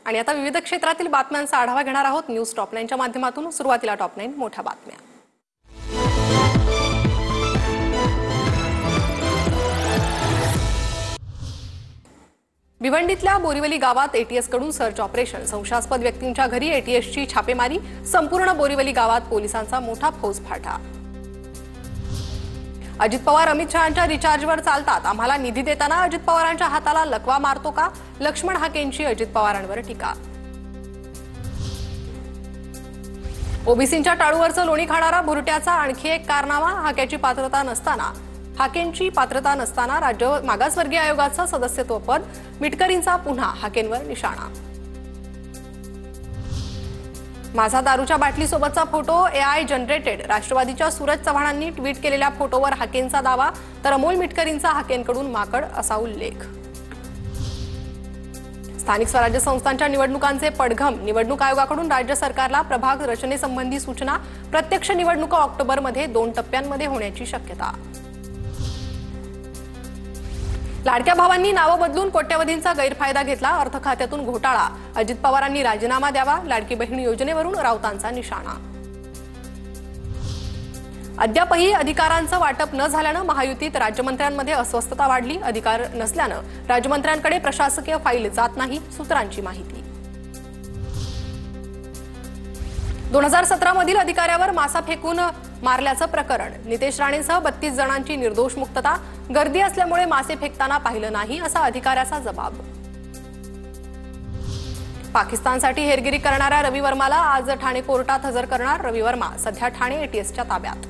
आणि आता विविध क्षेत्रातील बातम्यांचा आढावा घेणार आहोत न्यूज टॉप 9 च्या माध्यमातून। सुरुवातीला टॉप 9 मोठ्या बातम्या। भिवंडीतल्या बोरीवली गावात एटीएस कडून सर्च ऑपरेशन। संशयास्पद व्यक्तींच्या घरी एटीएसची छापेमारी। संपूर्ण बोरीवली गावात पोलिसांचा मोठा फौजफाटा। अजित पवार अमित शहांच्या रिचार्जवर चालतात, आम्हाला निधी देताना अजित पवारांच्या हाताला लकवा मारतो का? लक्ष्मण हाकेंची अजित पवारांवर टीका। ओबीसींच्या टाळूवरचं लोणी खाणारा भुरट्याचा आणखी एक कारनामा। हाकेंची पात्रता नसताना राज्य मागासवर्गीय आयोगाचं सदस्यत्व पद। मिटकरींचा पुन्हा हाकेंवर निशाणा। माझा दारूच्या बाटलीसोबतचा फोटो एआय जनरेटेड। राष्ट्रवादीच्या सूरज चव्हाणांनी ट्विट केलेल्या फोटोवर हाकेंचा दावा, तर अमोल मिटकरींचा हाकेंकडून माकड असा उल्लेख। स्थानिक स्वराज्य संस्थांच्या निवडणुकांचे पडघम। निवडणूक आयोगाकडून राज्य सरकारला प्रभाग रचनेसंबंधी सूचना। प्रत्यक्ष निवडणुका ऑक्टोबरमध्ये 2 टप्प्यांमध्ये होण्याची शक्यता। लाडक्या भावांनी नावं बदलून कोट्यवधींचा गैरफायदा घेतला। अर्थ खात्यातून घोटाळा। अजित पवारांनी राजीनामा द्यावा। लाडकी बहीण योजनेवरून राऊतांचा निशाणा। अद्यापही अधिकारांचं वाटप न झाल्यानं महायुतीत राज्यमंत्र्यांमध्ये अस्वस्थता वाढली। अधिकार नसल्यानं राज्यमंत्र्यांकडे प्रशासकीय फाईल जात नाही, सूत्रांची माहिती। 2017 मधील अधिकाऱ्यावर मासा फेकून मारल्याचं प्रकरण। नितेश राणेंसह 32 जणांची निर्दोष मुक्तता। गर्दी असल्यामुळे मासे फेकताना पाहिलं नाही असा अधिकाऱ्याचा जबाब। पाकिस्तानसाठी हेरगिरी करणाऱ्या रवी वर्माला आज ठाणे कोर्टात हजर करणार। रवी वर्मा सध्या ठाणे एटीएसच्या ताब्यात।